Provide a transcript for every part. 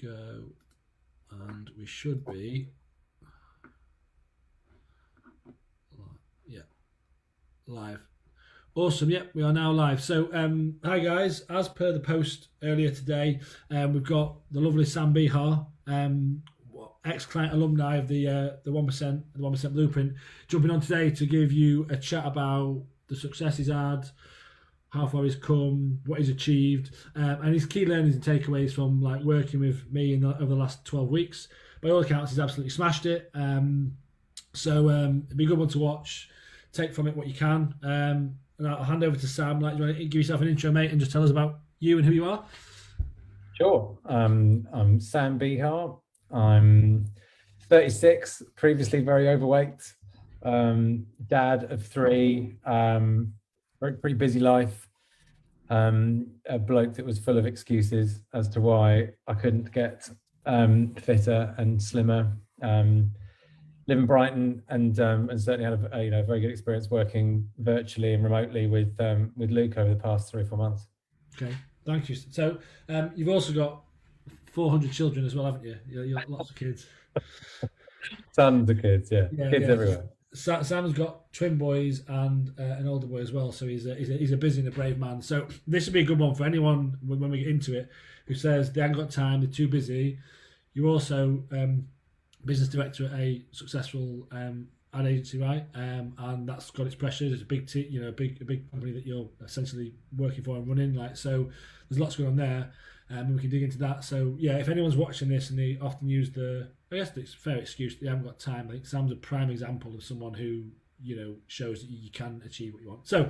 go. And we should be, yeah, live. Awesome. Yep, we are now live. So, hi guys. As per the post earlier today, we've got the lovely Sam Behar, ex-client alumni of the 1% Blueprint, jumping on today to give you a chat about the success he's had, how far he's come, what he's achieved, and his key learnings and takeaways from like working with me over the last 12 weeks. By all accounts, he's absolutely smashed it. So it'd be a good one to watch. Take from it what you can. And I'll hand over to Sam. Like, do you want to give yourself an intro, mate, and just tell us about you and who you are? Sure. I'm Sam Behar. I'm 36, previously very overweight, dad of three, pretty busy life, a bloke that was full of excuses as to why I couldn't get fitter and slimmer. Live in Brighton, and certainly had a very good experience working virtually and remotely with Luke over the past 3 or 4 months. Okay, thank you. So you've also got 400 children as well, haven't you? You've got lots of kids. Tons of kids, yeah. Kids everywhere. Sam's got twin boys and an older boy as well, so he's a busy and a brave man. So this would be a good one for anyone when we get into it who says they haven't got time, they're too busy. You're also business director at a successful ad agency, right? And that's got its pressures. It's a big, a big company that you're essentially working for and running. Like, so there's lots going on there, and we can dig into that. So yeah, if anyone's watching this and they often use I guess it's a fair excuse that they haven't got time. I think Sam's a prime example of someone who shows that you can achieve what you want. So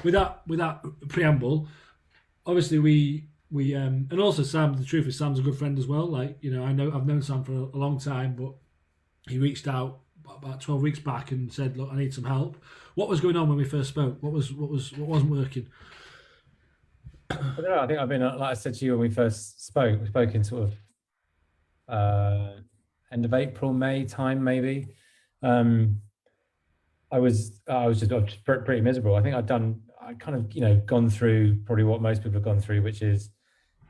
with that preamble, obviously we and also Sam, the truth is Sam's a good friend as well. Like, I've known Sam for a long time, but he reached out about 12 weeks back and said, look, I need some help. What was going on when we first spoke? What wasn't working? I don't know. I think I've been, like I said to you when we first spoke, we spoke in sort of end of April, May time, maybe. I was just pretty miserable. I think I kind of gone through probably what most people have gone through, which is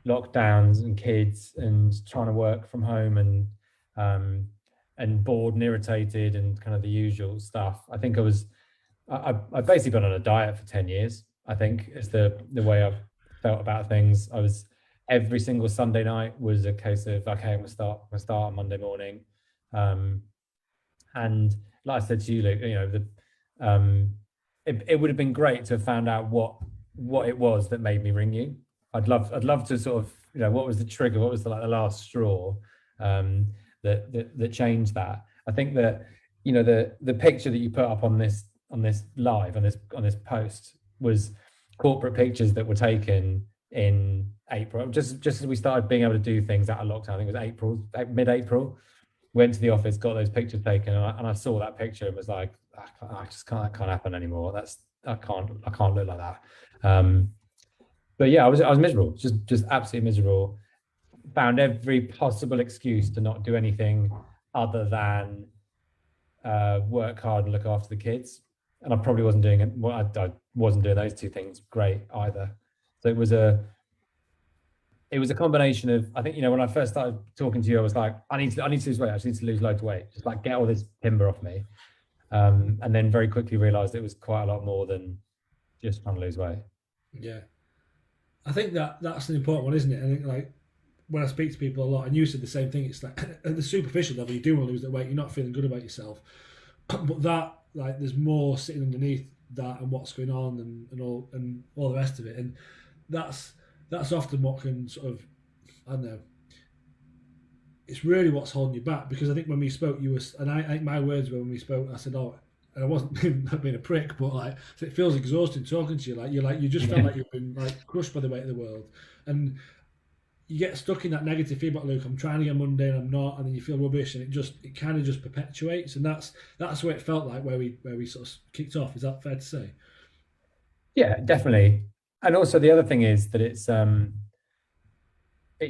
lockdowns and kids and trying to work from home and bored and irritated and kind of the usual stuff. I think I've basically been on a diet for 10 years, I think, is the way I've felt about things. Every single Sunday night was a case of, okay, I'm gonna start on Monday morning. And like I said to you, Luke, it would have been great to have found out what it was that made me ring you. I'd love to sort of, what was the trigger? What was the last straw that changed that? I think that, the picture that you put up on this post was corporate pictures that were taken in April, just as we started being able to do things out of lockdown. I think it was mid-April. Went to the office, got those pictures taken, and I saw that picture and was like, that can't happen anymore. I can't look like that. But yeah, I was miserable, just absolutely miserable. Found every possible excuse to not do anything other than work hard and look after the kids. And I probably wasn't doing it. Well, I wasn't doing those two things great either. So it was a combination of, I think, when I first started talking to you, I was like, I need to lose weight. I just need to lose loads of weight. Just like get all this timber off me. And then very quickly realized it was quite a lot more than just trying to lose weight. Yeah. I think that's an important one, isn't it? I think, like, when I speak to people a lot, and you said the same thing, it's like at the superficial level, you do want to lose that weight, you're not feeling good about yourself. But that, like, there's more sitting underneath that and what's going on and all the rest of it. And that's often what can sort of, I don't know, it's really what's holding you back. Because I think when we spoke, and I think my words were when we spoke, I said, and I wasn't being a prick, but like, so it feels exhausting talking to you. You just felt like you've been like crushed by the weight of the world, and you get stuck in that negative feedback loop. I'm trying to get Monday and I'm not, and then you feel rubbish, and it kind of just perpetuates. And that's what it felt like where we sort of kicked off. Is that fair to say? Yeah, definitely. And also the other thing is that it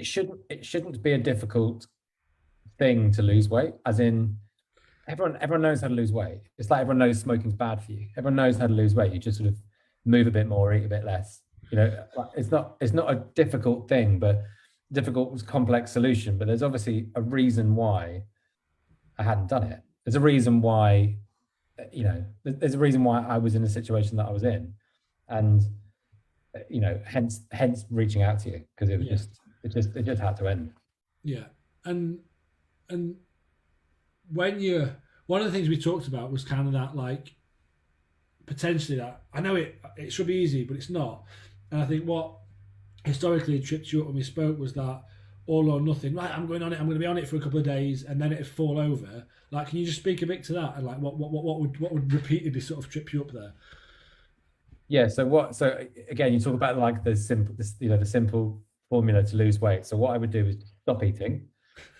shouldn't be a difficult thing to lose weight, as in everyone knows how to lose weight. It's like everyone knows smoking's bad for you. Everyone knows how to lose weight. You just sort of move a bit more, eat a bit less. It's not a difficult thing, but difficult, complex solution, but there's obviously a reason why I hadn't done it. There's a reason why, there's a reason why I was in the situation that I was in, and hence reaching out to you, because it was it just had to end. Yeah, and when you one of the things we talked about was kind of that, like, potentially that I know it should be easy, but it's not. And I think what historically tripped you up when we spoke was that all or nothing. Right, I'm going on it. I'm going to be on it for a couple of days, and then it'd fall over. Like, can you just speak a bit to that, and like what would repeatedly sort of trip you up there? Yeah. So again, you talk about like the simple formula to lose weight. So what I would do is stop eating.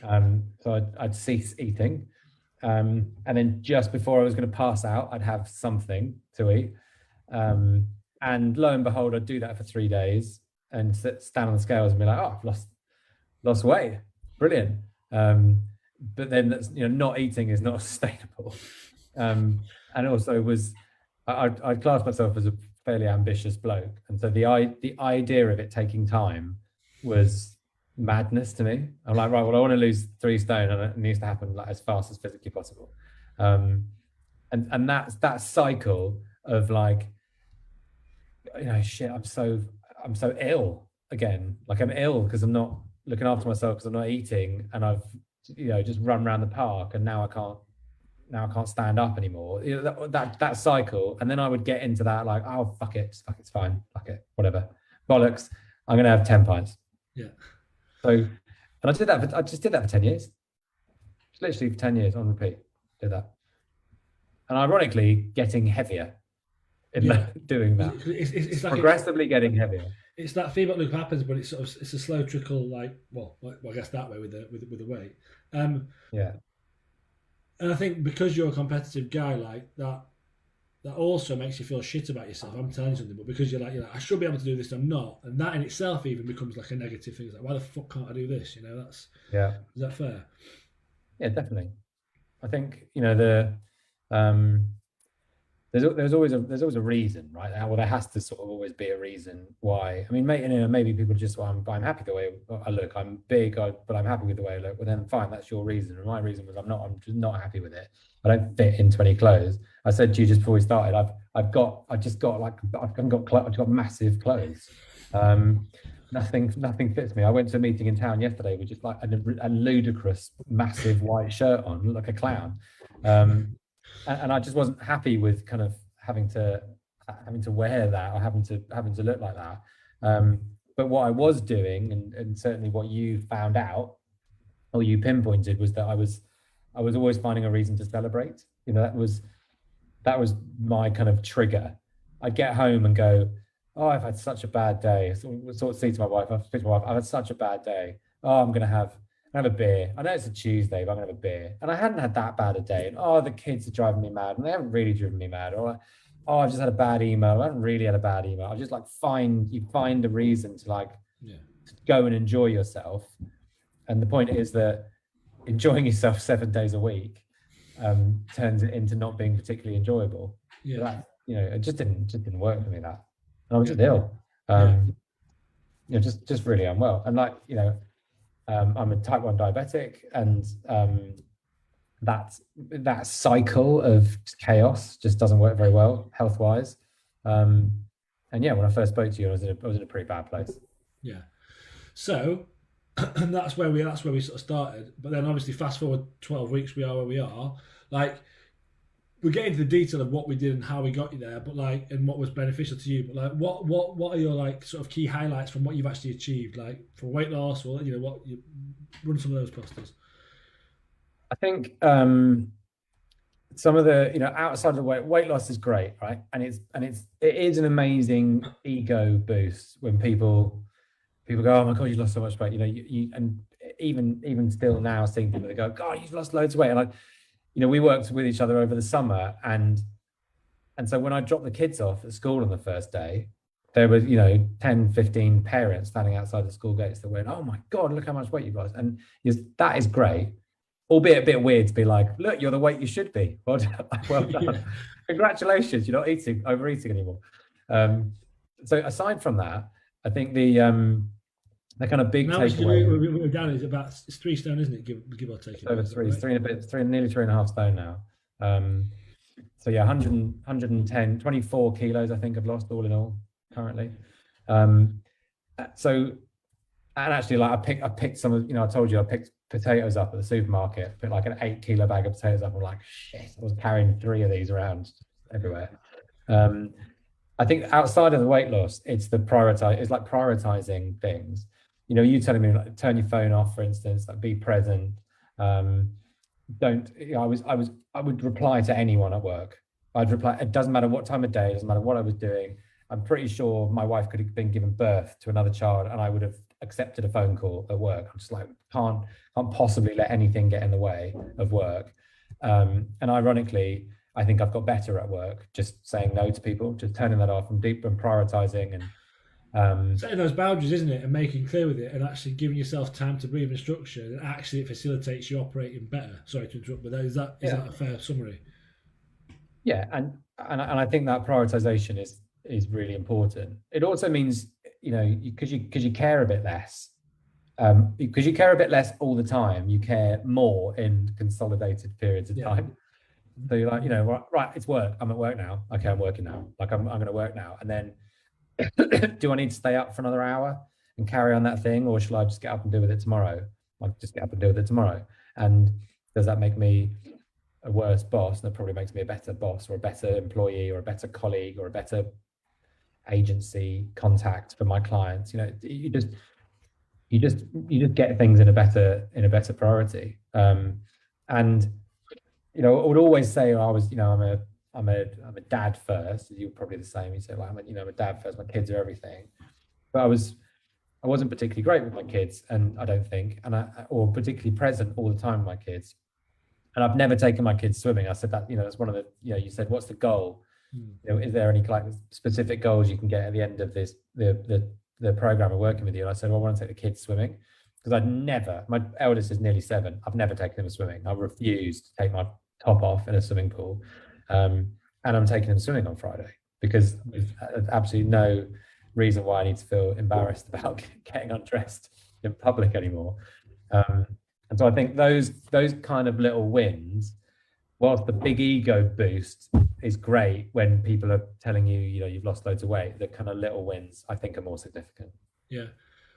So I'd cease eating. And then just before I was going to pass out, I'd have something to eat. And lo and behold, I'd do that for 3 days and stand on the scales and be like, oh, I've lost weight. Brilliant. But then that's, not eating is not sustainable. And also I'd class myself as a fairly ambitious bloke. And so the idea of it taking time was madness to me. I'm like, right, well, I want to lose 3 stone, and it needs to happen like as fast as physically possible. And that's that cycle of like, shit, I'm so ill again. Like, I'm ill because I'm not looking after myself, because I'm not eating, and I've just run around the park, and now I can't stand up anymore. That cycle. And then I would get into that, like, oh, fuck it, it's fine, fuck it, whatever, bollocks, I'm gonna have 10 pints. Yeah. So, and I just did that for 10 years. Literally for 10 years on repeat, did that. And ironically, getting heavier in doing that. It's like progressively getting heavier. It's that feedback loop happens, but it's it's a slow trickle, like, well, I guess that way with the weight. Yeah. And I think because you're a competitive guy like that, that also makes you feel shit about yourself. I'm telling you something, but because you're like, I should be able to do this, I'm not, and that in itself even becomes like a negative thing. It's like, why the fuck can't I do this? That's Is that fair? Yeah, definitely. I think there's always a reason, right? Well, there has to sort of always be a reason why. I mean, maybe people just, well, I'm happy the way I look. I'm big, but I'm happy with the way I look. Well, then fine, that's your reason. And my reason was I'm just not happy with it. I don't fit into any clothes. I said to you just before we started, I've got massive clothes. Nothing fits me. I went to a meeting in town yesterday with just like a ludicrous, massive white shirt on, looked like a clown. And I just wasn't happy with kind of having to wear that, or having to look like that. But what I was doing, and certainly what you found out, or you pinpointed, was that I was always finding a reason to celebrate. That was my kind of trigger. I'd get home and go, oh, I've had such a bad day. So sort of say to my wife, I've had such a bad day. Oh, I'm gonna have a beer. I know it's a Tuesday, but I'm gonna have a beer. And I hadn't had that bad a day. And oh, the kids are driving me mad, and they haven't really driven me mad. Or oh, I've just had a bad email. I haven't really had a bad email. I just like find a reason to to go and enjoy yourself. And the point is that enjoying yourself 7 days a week turns it into not being particularly enjoyable. Yeah. So that, it just didn't work for me, that. And I was just ill. Just really unwell. And I'm a type 1 diabetic, and that cycle of chaos just doesn't work very well health-wise. And when I first spoke to you, I was in a pretty bad place. Yeah. So and that's where we sort of started. But then obviously fast forward 12 weeks, we are where we are. Like, we get into the detail of what we did and how we got you there, but and what was beneficial to you. But like, what are your sort of key highlights from what you've actually achieved, like for weight loss, or what you run some of those past us? I think some of the outside of the weight loss is great, right? And it is an amazing ego boost when people go, oh my god, you lost so much weight. You and even still now seeing people that go, God, you've lost loads of weight. And we worked with each other over the summer, and so when I dropped the kids off at school on the first day, there were 10, 15 parents standing outside the school gates that went, oh my god, look how much weight you've lost. And that is great, albeit a bit weird to be like, look, you're the weight you should be. Well done. Yeah. Congratulations, you're not overeating anymore. So aside from that, I think the The kind of big And how much takeaway. we're down is about, it's 3 stone, isn't it? Give or take. It's over Is that three, right? three and a bit, nearly 3.5 stone now. So yeah, 110, 24 kilos, I think I've lost all in all currently. Um, so, and actually like I picked some of, I told you I picked potatoes up at the supermarket, put like an 8 kilo bag of potatoes up. I'm like, shit, I was carrying 3 of these around everywhere. I think outside of the weight loss, it's like prioritizing things. You telling me like turn your phone off, for instance, like be present. Um, don't I would reply to anyone at work. I'd reply, it doesn't matter what time of day, it doesn't matter what I was doing. I'm pretty sure my wife could have been given birth to another child and I would have accepted a phone call at work. I'm just like, can't possibly let anything get in the way of work. And ironically, I think I've got better at work, just saying no to people, just turning that off and deep and prioritizing and Setting those boundaries, isn't it, and making clear with it, and actually giving yourself time to breathe and structure, and actually it facilitates you operating better. Sorry to interrupt, but is that a fair summary? yeah, and I think that prioritization is really important. It also means because you care a bit less, because you care a bit less all the time, you care more in consolidated periods of time. So you're like, right, it's work. I'm at work now. Okay, I'm working now. Like I'm going to work now, and then do I need to stay up for another hour and carry on that thing, or should I just get up and deal with it tomorrow? Like just get up and deal with it tomorrow. And does that make me a worse boss? And it probably makes me a better boss or a better employee or a better colleague or a better agency contact for my clients. You just get things in a better priority. And I would always say I was, I'm a dad first. You're probably the same. You say like, I'm a dad first. My kids are everything. But I wasn't particularly great with my kids, and I don't think, or particularly present all the time with my kids. And I've never taken my kids swimming. I said that, that's one of the, you said, what's the goal? Is there any like specific goals you can get at the end of this, the program of working with you? And I said, well, I want to take the kids swimming because my eldest is nearly 7. I've never taken him swimming. I refuse to take my top off in a swimming pool. And I'm taking him swimming on Friday because there's absolutely no reason why I need to feel embarrassed about getting undressed in public anymore. And so I think those kind of little wins, whilst the big ego boost is great when people are telling you, you've lost loads of weight, the kind of little wins I think are more significant. Yeah.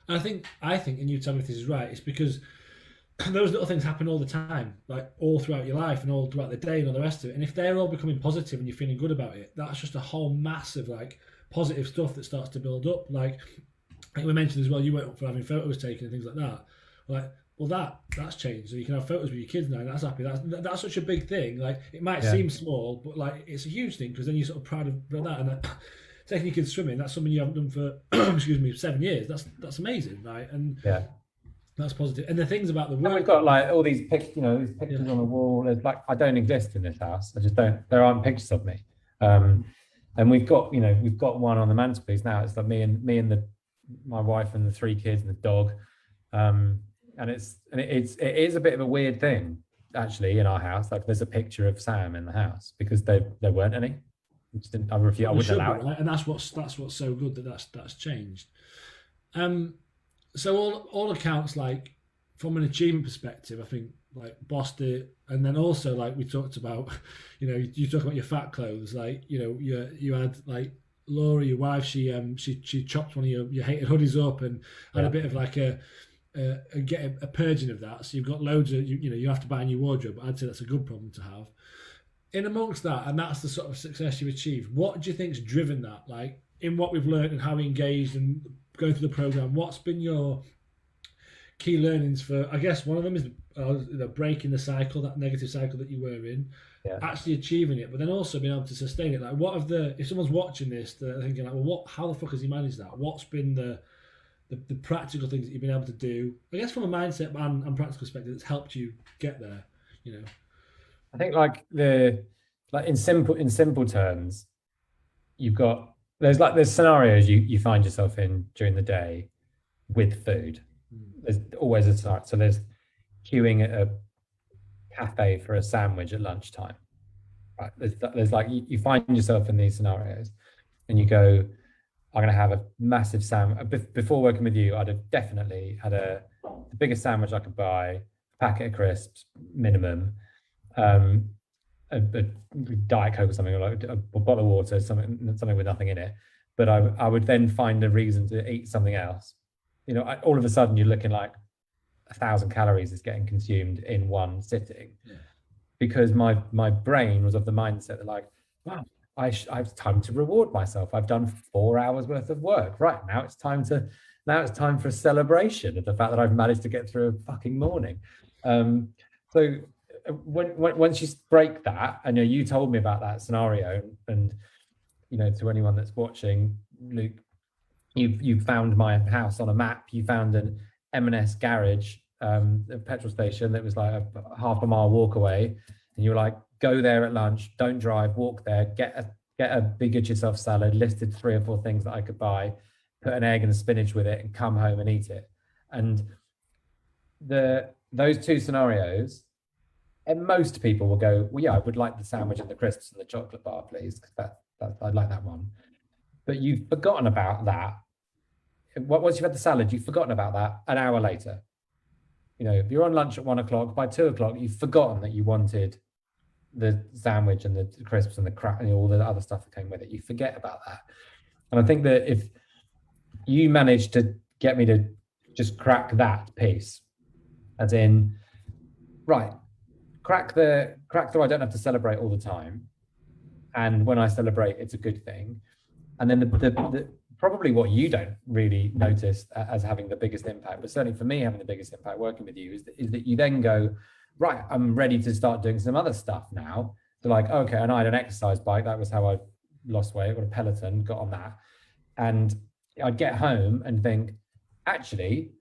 And I think, and you tell me if this is right, it's because those little things happen all the time, like all throughout your life and all throughout the day and all the rest of it. And if they're all becoming positive and you're feeling good about it, that's just a whole massive like positive stuff that starts to build up. Like I think we mentioned as well, you went up for having photos taken and things like that. Like, well, that's changed. So you can have photos with your kids now. And that's happy. That's such a big thing. Like it might seem small, but like it's a huge thing because then you're sort of proud of that. And taking your kids swimming, that's something you haven't done for 7 years. That's amazing, right? And that's positive. And the things about the work, and we've got like all these pictures, these pictures on the wall. There's like I don't exist in this house. I just don't. There aren't pictures of me. And we've got one on the mantelpiece now. It's like me and my wife and the 3 kids and the dog. And it is a bit of a weird thing actually in our house. Like there's a picture of Sam in the house because there weren't any. I wouldn't allow it. Right? And that's what's so good that's changed. So all accounts, like from an achievement perspective, I think like bossed it, and then also like we talked about, you talk about your fat clothes, like you had like Laura, your wife, she chopped one of your hated hoodies up and had a bit of like a purging of that. So you've got loads of you have to buy a new wardrobe. I'd say that's a good problem to have. In amongst that, and that's the sort of success you've achieved. What do you think's driven that? Like in what we've learned and how we engaged and going through the program, what's been your key learnings for? I guess one of them is breaking the cycle, that negative cycle that you were in, actually achieving it, but then also being able to sustain it. Like, if someone's watching this, they're thinking like, well, how the fuck has he managed that? What's been the practical things that you've been able to do? I guess from a mindset and practical perspective, that's helped you get there. I think in simple terms, there's scenarios you find yourself in during the day with food. There's always a scenario. So there's queuing at a cafe for a sandwich at lunchtime. Right? There's like you find yourself in these scenarios, and you go, I'm going to have a massive sandwich. Before working with you, I'd have definitely had the biggest sandwich I could buy, a packet of crisps minimum, um, a Diet Coke or something, or like a bottle of water, something with nothing in it. But I would then find a reason to eat something else. All of a sudden you're looking like 1,000 calories is getting consumed in one sitting, because my brain was of the mindset that like, wow, I have time to reward myself. I've done 4 hours worth of work. Right, now it's time for a celebration of the fact that I've managed to get through a fucking morning. So once you break that, and you told me about that scenario, and to anyone that's watching, Luke, you found my house on a map. You found an M&S garage, a petrol station that was like a half a mile walk away, and you were like, go there at lunch, don't drive, walk there, get a Be Good Yourself salad, listed 3 or 4 things that I could buy, put an egg and a spinach with it, and come home and eat it. And those 2 scenarios, and most people will go, well, yeah, I would like the sandwich and the crisps and the chocolate bar, please, because I'd like that one. But you've forgotten about that. Once you've had the salad, you've forgotten about that an hour later. If you're on lunch at 1 o'clock, by 2 o'clock, you've forgotten that you wanted the sandwich and the crisps and the crack and all the other stuff that came with it. You forget about that. And I think that if you manage to get me to just crack that piece, as in, right, crack the I don't have to celebrate all the time, and when I celebrate, it's a good thing. And then the probably what you don't really notice as having the biggest impact, but certainly for me having the biggest impact working with you, is that you then go, right, I'm ready to start doing some other stuff now. So like, okay, and I had an exercise bike. That was how I lost weight. I got a Peloton, got on that. And I'd get home and think, actually,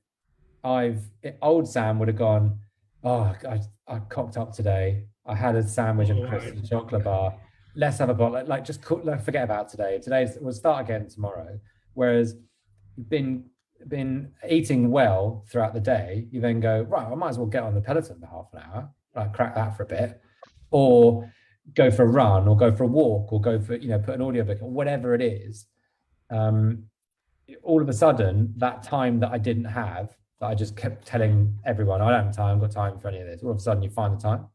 old Sam would have gone, oh, I cocked up today. I had a sandwich and crisps and a chocolate bar. Let's have a bottle. Like just forget about today. We'll start again tomorrow. Whereas you've been eating well throughout the day, you then go, right, I might as well get on the Peloton for half an hour, like crack that for a bit, or go for a run, or go for a walk, or go for, put an audiobook, or whatever it is. All of a sudden, that time that I didn't have, that I just kept telling everyone, I don't have time, I've got time for any of this. All of a sudden you find the time.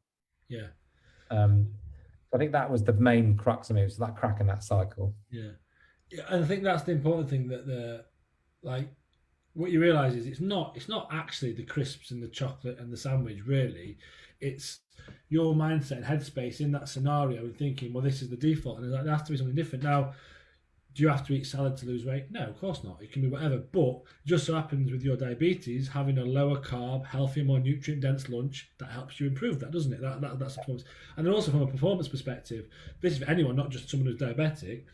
Yeah. I think that was the main crux of it, was that crack in that cycle. Yeah. And I think that's the important thing, that what you realise is it's not actually the crisps and the chocolate and the sandwich, really. It's your mindset and headspace in that scenario and thinking, well, this is the default, and there has to be something different. Now, do you have to eat salad to lose weight? No, of course not. It can be whatever. But just so happens with your diabetes, having a lower carb, healthier, more nutrient dense lunch, that helps you improve that, doesn't it? That's a performance. And then also from a performance perspective, this is for anyone, not just someone who's diabetic.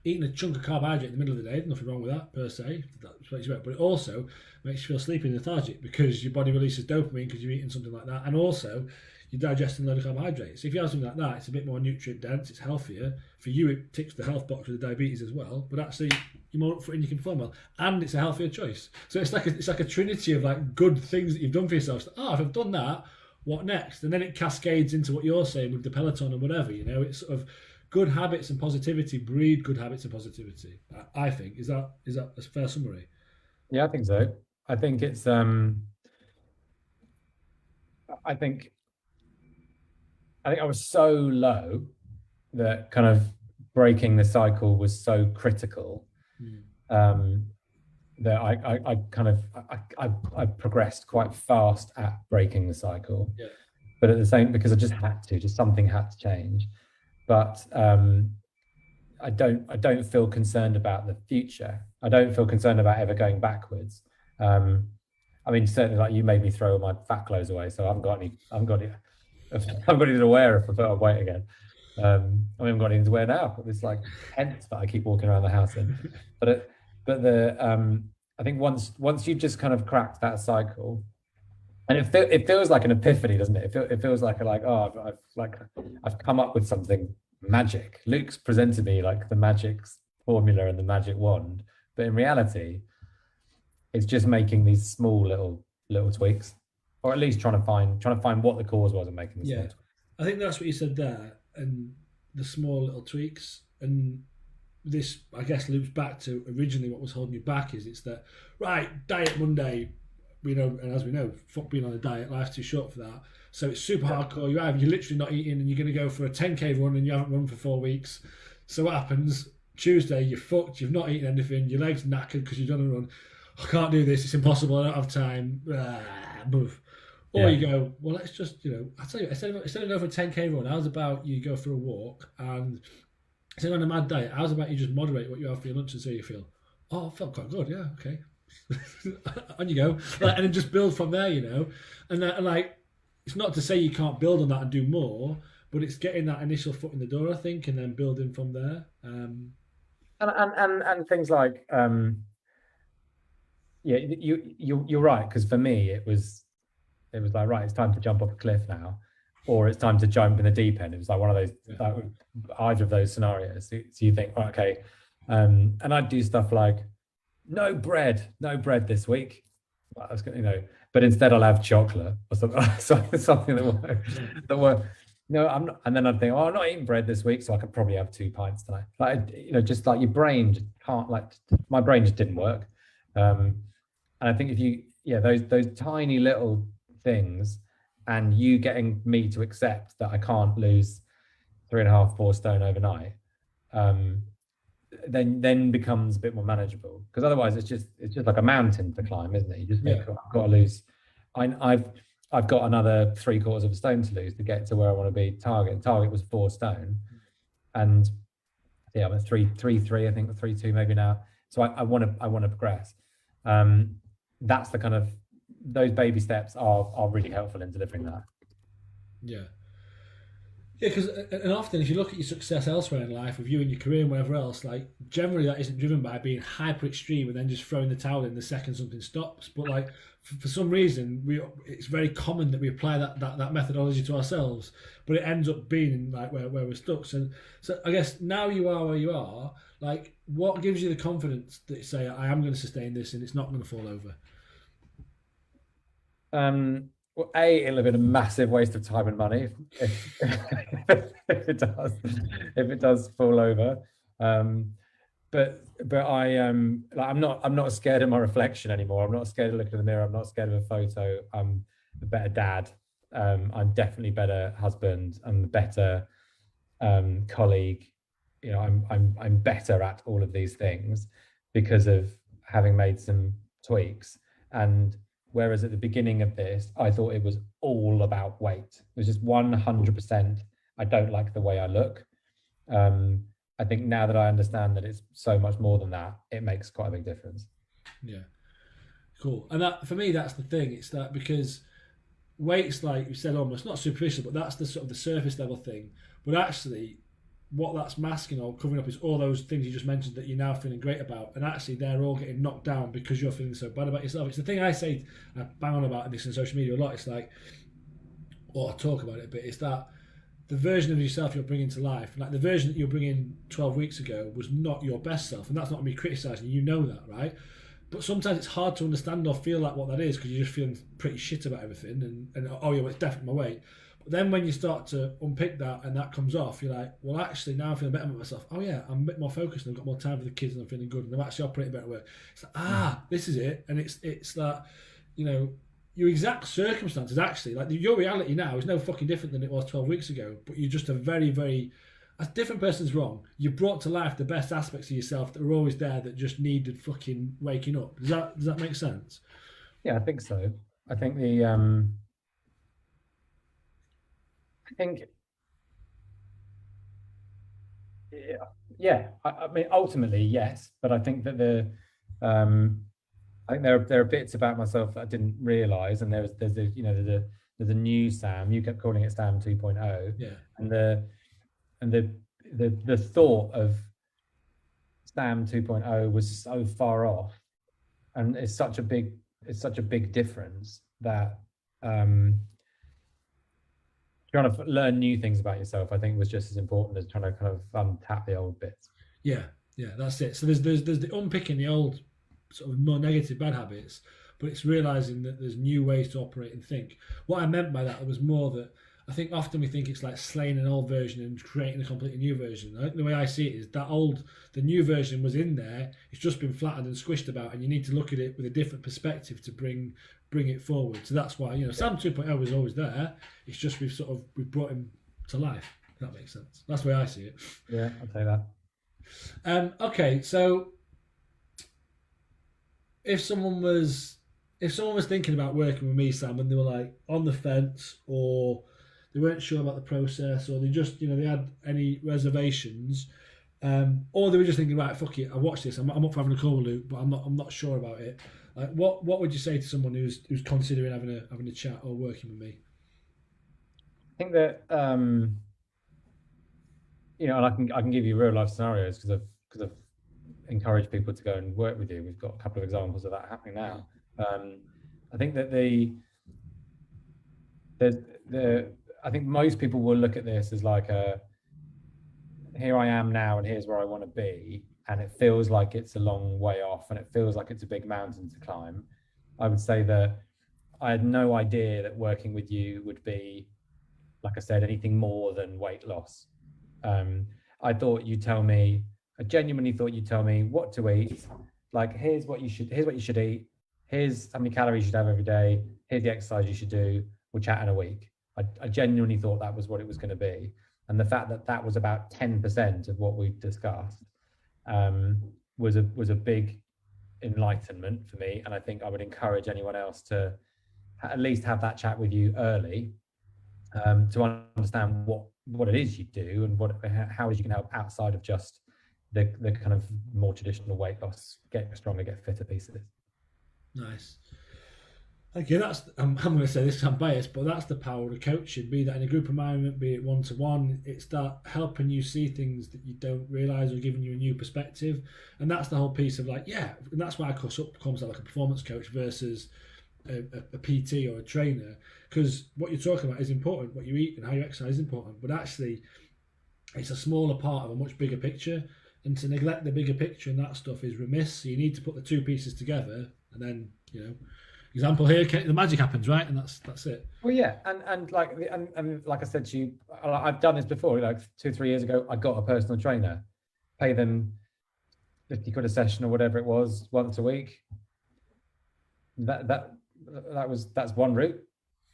Eating a chunk of carbohydrate in the middle of the day, there's nothing wrong with that per se. That's what you expect. But it also makes you feel sleepy and lethargic, because your body releases dopamine because you're eating something like that. And also, you're digesting a load of carbohydrates. So if you have something like that, it's a bit more nutrient dense, it's healthier. For you, it ticks the health box with the diabetes as well, but actually you're more up for it and you can perform well. And it's a healthier choice. So it's like a trinity of like good things that you've done for yourself. So, if I've done that, what next? And then it cascades into what you're saying with the Peloton and whatever, it's sort of good habits and positivity breed good habits and positivity. I think. Is that a fair summary? Yeah, I think so. I think it's I think I was so low that kind of breaking the cycle was so critical, that I progressed quite fast at breaking the cycle. Yeah. But at the same, because I just something had to change. But I don't feel concerned about the future. I don't feel concerned about ever going backwards. I mean, certainly, like, you made me throw my fat clothes away, so I haven't got any to wear if I put on weight again. I haven't got anything to wear now. It's like pants that I keep walking around the house in. But I think once you've just kind of cracked that cycle, and it feels like an epiphany, doesn't it? It feels like I've come up with something magic. Luke's presented me like the magic formula and the magic wand, but in reality, it's just making these small little tweaks, or at least trying to find what the cause was and making the small tweaks. I think that's what you said there, and the small little tweaks. And this, I guess, loops back to originally what was holding you back is it's that, right, diet Monday, and as we know, fuck being on a diet, life's too short for that. So it's super hardcore. You're literally not eating and you're going to go for a 10K run and you haven't run for 4 weeks. So what happens? Tuesday, you're fucked, you've not eaten anything, your leg's knackered because you've done a run. I can't do this, it's impossible, I don't have time. Or you go, well, let's just, I tell you, instead of going for a 10K run, how's about you go for a walk and instead of on a mad diet, how's about you just moderate what you have for your lunch and see how you feel? Oh, I felt quite good, yeah, okay. On you go. And then just build from there, And like, it's not to say you can't build on that and do more, but it's getting that initial foot in the door, I think, and then building from there. And things like, you're right, because for me, it was like, right, it's time to jump off a cliff now, or it's time to jump in the deep end. It was like one of those, either of those scenarios. So you think, oh, okay, and I'd do stuff like, no bread this week. Well, I was gonna, but instead I'll have chocolate or something that work. No, I'm not. And then I'd think, oh, I'm not eating bread this week, so I could probably have 2 pints tonight. Like, just like your brain just can't, like, my brain just didn't work. And I think if those tiny little things, and you getting me to accept that I can't lose 3.5, 4 stone overnight, then becomes a bit more manageable. Because otherwise, it's just like a mountain to climb, isn't it? You just think, I've got to lose. I've got another 3/4 of a stone to lose to get to where I want to be. Target was 4 stone, and I'm at 3.3, I think, 3.2 maybe now. So I want to progress. That's the kind of, those baby steps are really helpful in delivering that. Yeah, because and often if you look at your success elsewhere in life, with you and your career and whatever else, like generally that isn't driven by being hyper extreme and then just throwing the towel in the second something stops. But like for some reason, it's very common that we apply that methodology to ourselves, but it ends up being like where we're stuck. So I guess now you are where you are. Like, what gives you the confidence that you say, I am going to sustain this and it's not going to fall over? Well, it'll have been a massive waste of time and money if it does fall over. But I like, I'm not scared of my reflection anymore. I'm not scared of looking in the mirror. I'm not scared of a photo. I'm a better dad. I'm definitely a better husband. I'm a better colleague. I'm better at all of these things because of having made some tweaks. And whereas at the beginning of this, I thought it was all about weight. It was just 100%. I don't like the way I look. I think now that I understand that it's so much more than that, it makes quite a big difference. Yeah, cool. And that, for me, that's the thing. It's that because weight's, like you said, almost not superficial, but that's the sort of the surface level thing. But actually, what that's masking or covering up is all those things you just mentioned that you're now feeling great about, and actually they're all getting knocked down because you're feeling so bad about yourself. It's the thing I say, I bang on about this in social media a lot. It's like, or I talk about it, but it's that the version of yourself you're bringing to life, like the version that you're bringing 12 weeks ago was not your best self, and that's not me criticising you, know that, right? But sometimes it's hard to understand or feel like what that is because you're just feeling pretty shit about everything, and oh yeah, well, it's definitely my weight. But then when you start to unpick that and that comes off, you're like, well, actually, now I'm feeling better about myself. Oh yeah, I'm a bit more focused and I've got more time for the kids and I'm feeling good and I'm actually operating better work. It's like, this is it. And it's that, your exact circumstances actually, like your reality now is no fucking different than it was 12 weeks ago, but you're just a very, very, a different person's wrong. You brought to life the best aspects of yourself that were always there that just needed fucking waking up. Does that make sense? Yeah, I think so. I think I mean, ultimately, yes, but I think that I think there are bits about myself that I didn't realize, and there's a new Sam. You kept calling it Sam 2.0, yeah, and the thought of Sam 2.0 was so far off, and it's such a big difference that trying to learn new things about yourself, I think, was just as important as trying to kind of untap the old bits. Yeah, that's it. So there's the unpicking the old sort of more negative bad habits, but it's realizing that there's new ways to operate and think. What I meant by that was more that I think often we think it's like slaying an old version and creating a completely new version. I think the way I see it is the new version was in there. It's just been flattened and squished about, and you need to look at it with a different perspective to bring it forward. So that's why Sam 2.0 was always there. It's just we've brought him to life. If that makes sense. That's the way I see it. Yeah, I'll say that. Okay, so if someone was thinking about working with me, Sam, and they were like on the fence, or they weren't sure about the process, or they just they had any reservations, or they were just thinking, right, fuck it, I watched this, I'm up for having a call with Luke, but I'm not sure about it. Like, what would you say to someone who's considering having a chat or working with me? I think that and I can give you real life scenarios because I've encouraged people to go and work with you. We've got a couple of examples of that happening now. I think that I think most people will look at this as like here I am now and here's where I want to be, and it feels like it's a long way off and it feels like it's a big mountain to climb. I would say that I had no idea that working with you would be, like I said, anything more than weight loss. I genuinely thought you'd tell me what to eat. Like, here's what you should eat. Here's how many calories you should have every day. Here's the exercise you should do. We'll chat in a week. I genuinely thought that was what it was going to be. And the fact that that was about 10% of what we discussed was a big enlightenment for me. And I think I would encourage anyone else to at least have that chat with you early, to understand what it is you do and how you can help outside of just the kind of more traditional weight loss, get stronger, get fitter pieces. Nice. Okay, I'm going to say this because I'm biased, but that's the power of coaching. Be that in a group environment, be it one-to-one, it's that helping you see things that you don't realise or giving you a new perspective. And that's the whole piece of like, and that's why I call comes out like a performance coach versus a PT or a trainer, because what you're talking about is important. What you eat and how you exercise is important, but actually it's a smaller part of a much bigger picture, and to neglect the bigger picture and that stuff is remiss. So you need to put the two pieces together, and then example here, the magic happens, right? And that's it. Well, yeah, and like I said to you, I've done this before. Like 2-3 years ago, I got a personal trainer, pay them 50 quid a session or whatever it was, once a week. That's one route,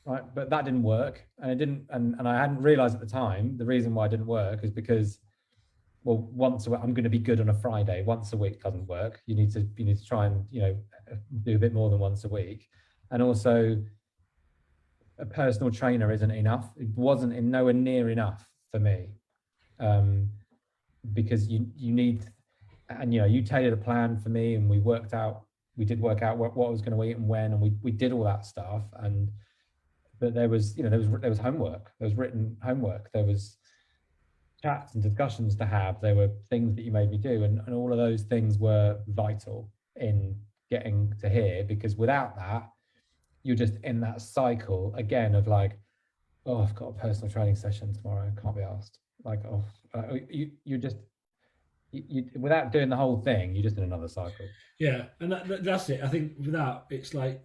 right? But that didn't work, and it didn't, and I hadn't realized at the time the reason why it didn't work is because, well, once a week, I'm going to be good on a Friday. Once a week doesn't work. You need to try and do a bit more than once a week, and also a personal trainer isn't enough. It wasn't nowhere near enough for me, because you need, and you tailored a plan for me, and we did work out what I was going to eat and when, and we did all that stuff, but there was homework, there was written homework, there was chats and discussions to have, there were things that you made me do, and all of those things were vital in getting to here, because without that, you're just in that cycle again of like, oh, I've got a personal training session tomorrow, I can't be asked. Like, you without doing the whole thing, you're just in another cycle. Yeah, and that's it. I think with that, it's like,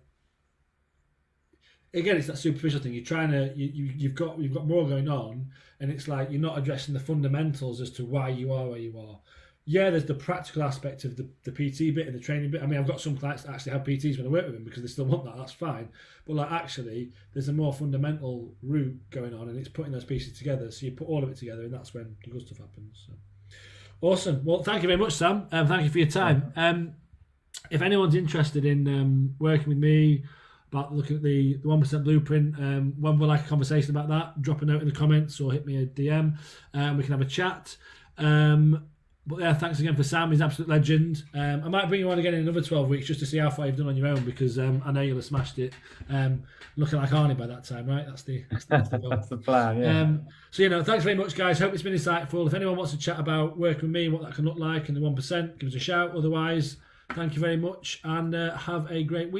again, it's that superficial thing. You're trying to, you've got more going on, and it's like you're not addressing the fundamentals as to why you are where you are. Yeah, there's the practical aspect of the PT bit and the training bit. I mean, I've got some clients that actually have PTs when I work with them because they still want that. That's fine. But like, actually, there's a more fundamental route going on, and it's putting those pieces together. So you put all of it together, and that's when the good stuff happens. So. Awesome. Well, thank you very much, Sam. Thank you for your time. If anyone's interested in working with me, about looking at the 1% blueprint, when we'll like a conversation about that, drop a note in the comments or hit me a DM. We can have a chat. But yeah, thanks again for Sam. He's an absolute legend. I might bring you on again in another 12 weeks just to see how far you've done on your own, because I know you'll have smashed it. Looking like Arnie by that time, right? That's the goal. That's the plan, yeah. So, thanks very much, guys. Hope it's been insightful. If anyone wants to chat about working with me, what that can look like, and the 1%, give us a shout. Otherwise, thank you very much, and have a great week.